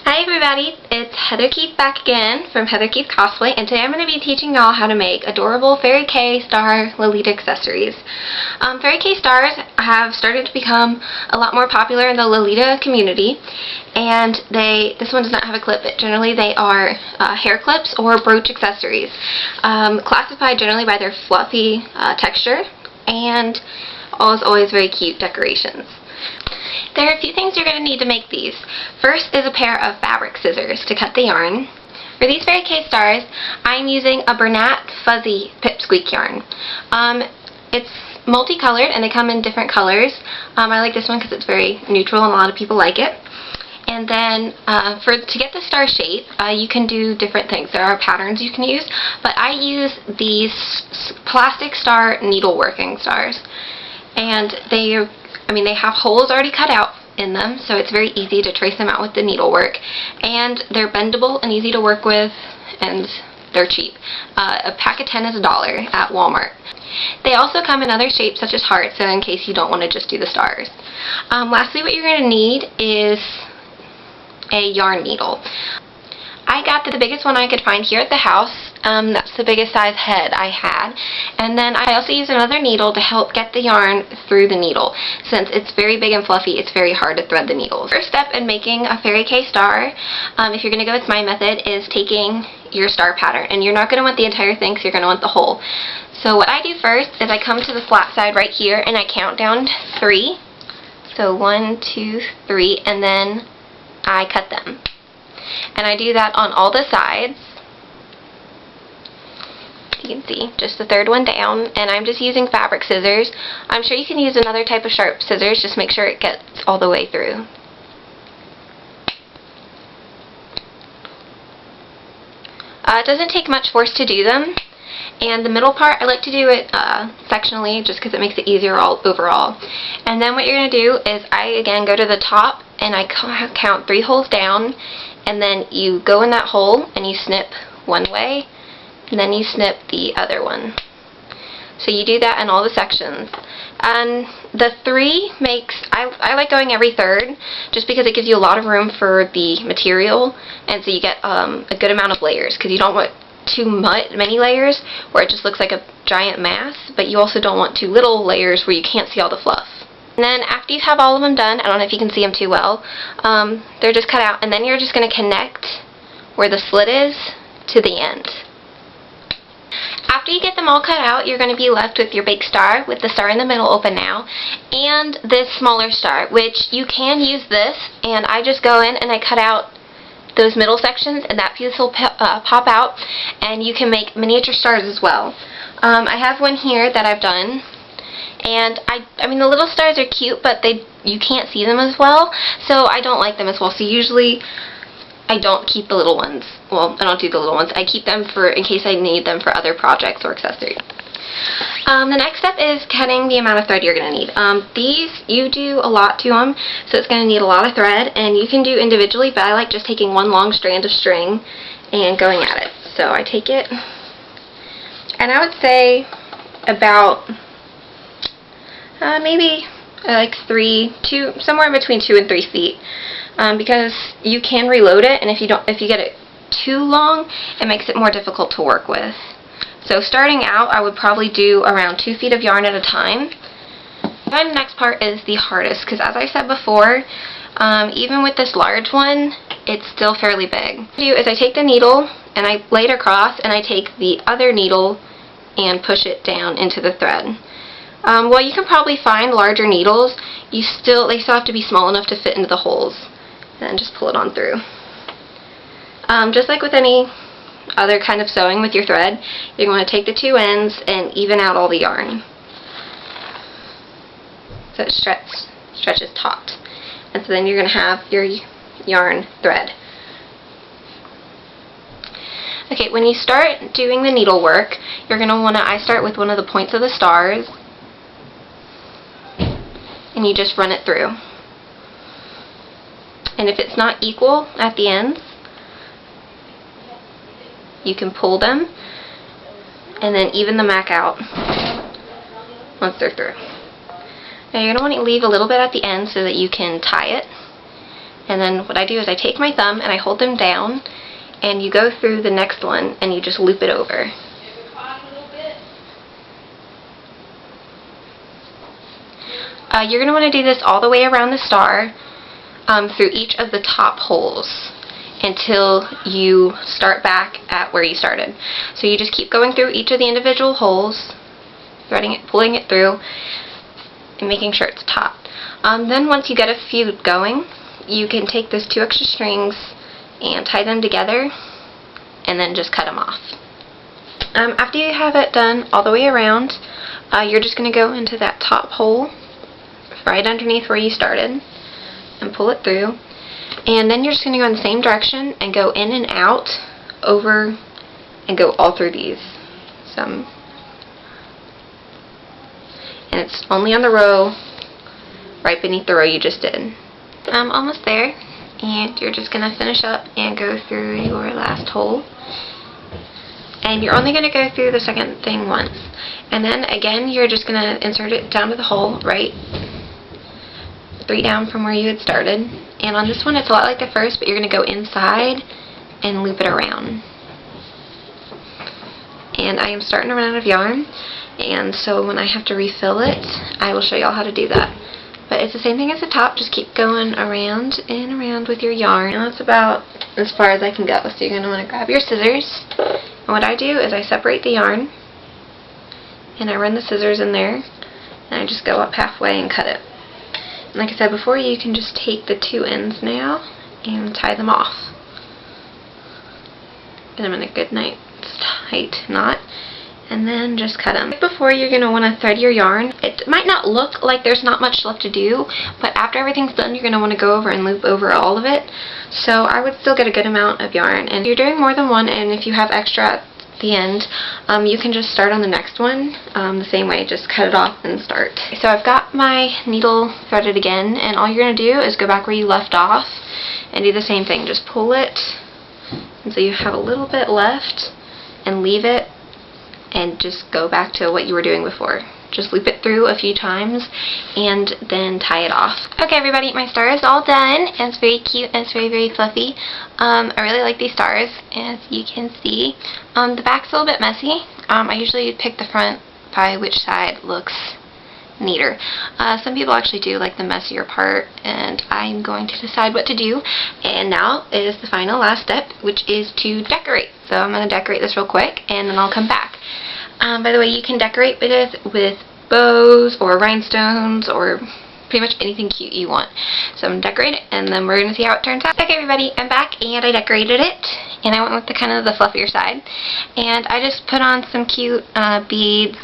Hi everybody, it's Heather Keith back again from Heather Keith Cosplay, and today I'm going to be teaching y'all how to make adorable Fairy K Star Lolita accessories. Fairy K Stars have started to become a lot more popular in the Lolita community, and this one does not have a clip, but generally they are hair clips or brooch accessories, classified generally by their fluffy texture and always very cute decorations. There are a few things you're going to need to make these. First is a pair of fabric scissors to cut the yarn. For these Fairy K Stars, I'm using a Bernat Fuzzy Pipsqueak yarn. It's multicolored and they come in different colors. I like this one because it's very neutral and a lot of people like it. And then to get the star shape, you can do different things. There are patterns you can use, but I use these plastic star needleworking stars. And they have holes already cut out in them, so it's very easy to trace them out with the needlework. And they're bendable and easy to work with, and they're cheap. A pack of 10 is $1 at Walmart. They also come in other shapes such as hearts, so in case you don't want to just do the stars. Lastly, what you're going to need is a yarn needle. I got the biggest one I could find here at the house. That's the biggest size head I had. And then I also used another needle to help get the yarn through the needle. Since it's very big and fluffy, it's very hard to thread the needles. First step in making a Fairy K Star, if you're going to go with my method, is taking your star pattern. And you're not going to want the entire thing, so you're going to want the whole. So what I do first is I come to the flat side right here and I count down to 3. So 1, 2, 3, and then I cut them. And I do that on all the sides. You can see, just the third one down, and I'm just using fabric scissors. I'm sure you can use another type of sharp scissors, just make sure it gets all the way through. It doesn't take much force to do them, and the middle part I like to do it sectionally just because it makes it easier overall. And then what you're going to do is I again go to the top and I count 3 holes down, and then you go in that hole and you snip one way, and then you snip the other one. So you do that in all the sections. And the 3 makes, I like going every third, just because it gives you a lot of room for the material, and so you get a good amount of layers, because you don't want too many layers where it just looks like a giant mass, but you also don't want too little layers where you can't see all the fluff. And then after you have all of them done, I don't know if you can see them too well, they're just cut out, and then you're just going to connect where the slit is to the end. After you get them all cut out, you're going to be left with your big star, with the star in the middle open now, and this smaller star, which you can use this, and I just go in and I cut out those middle sections, and that piece will pop out, and you can make miniature stars as well. I have one here that I've done, and I mean the little stars are cute, but you can't see them as well, so I don't like them as well. So usually I don't keep the little ones. Well, I don't do the little ones. I keep them in case I need them for other projects or accessories. The next step is cutting the amount of thread you're going to need. These, you do a lot to them, so it's going to need a lot of thread, and you can do individually, but I like just taking one long strand of string and going at it. So I take it, and I would say about maybe like somewhere between 2 and 3 feet, because you can reload it, and if you get it too long, it makes it more difficult to work with. So starting out, I would probably do around 2 feet of yarn at a time. Then the next part is the hardest, because as I said before, even with this large one, it's still fairly big. What I do is I take the needle and I lay it across, and I take the other needle and push it down into the thread. Well, you can probably find larger needles. They still have to be small enough to fit into the holes. And then just pull it on through. Just like with any other kind of sewing with your thread, you're going to take the 2 ends and even out all the yarn, so it stretches taut. And so then you're going to have your yarn thread. Okay, when you start doing the needlework, you're going to want to, I start with one of the points of the stars, and you just run it through. And if it's not equal at the ends, you can pull them and then even them back out once they're through. Now you're going to want to leave a little bit at the end so that you can tie it, And then what I do is I take my thumb and I hold them down, and you go through the next one and you just loop it over. You're going to want to do this all the way around the star through each of the top holes until you start back at where you started. So you just keep going through each of the individual holes, threading it, pulling it through, and making sure it's taut. Then once you get a few going, you can take those 2 extra strings and tie them together and then just cut them off. After you have it done all the way around, you're just going to go into that top hole right underneath where you started and pull it through, and then you're just going to go in the same direction and go in and out over and go all through these. And it's only on the row right beneath the row you just did. I'm almost there, and you're just going to finish up and go through your last hole, and you're only going to go through the second thing once, and then again you're just going to insert it down to the hole right 3 down from where you had started. And on this one it's a lot like the first, but you're going to go inside and loop it around. And I am starting to run out of yarn, and so when I have to refill it, I will show you all how to do that. But it's the same thing as the top, just keep going around and around with your yarn. And that's about as far as I can go. So you're going to want to grab your scissors, and what I do is I separate the yarn and I run the scissors in there and I just go up halfway and cut it. And like I said before, you can just take the 2 ends now and tie them off. Get them in a good nice tight knot, and then just cut them. Before, you're going to want to thread your yarn. It might not look like there's not much left to do, but after everything's done, you're going to want to go over and loop over all of it. So I would still get a good amount of yarn. And if you're doing more than one, and if you have extra at the end, you can just start on the next one the same way. Just cut it off and start. So I've got my needle threaded again, and all you're going to do is go back where you left off and do the same thing. Just pull it, and so you have a little bit left, and leave it, and just go back to what you were doing before. Just loop it through a few times and then tie it off. Okay everybody, my star is all done, and it's very cute and it's very, very fluffy. I really like these stars, as you can see. The back's a little bit messy. I usually pick the front by which side looks neater. Some people actually do like the messier part, and I'm going to decide what to do. And now is the final last step, which is to decorate. So I'm going to decorate this real quick and then I'll come back. By the way, you can decorate with bows or rhinestones or pretty much anything cute you want. So I'm going to decorate it, and then we're going to see how it turns out. Okay everybody, I'm back, and I decorated it, and I went with the kind of the fluffier side. And I just put on some cute beads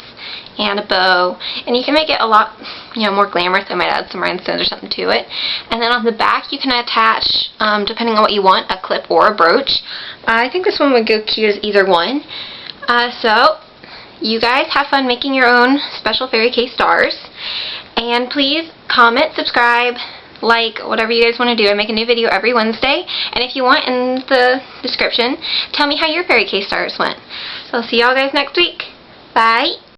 and a bow, and you can make it a lot, more glamorous. I might add some rhinestones or something to it. And then on the back you can attach, depending on what you want, a clip or a brooch. I think this one would go cute as either one. So you guys have fun making your own special Fairy K stars, and please comment, subscribe, like, whatever you guys want to do. I make a new video every Wednesday, and if you want, in the description, tell me how your Fairy K stars went. So I'll see y'all guys next week. Bye!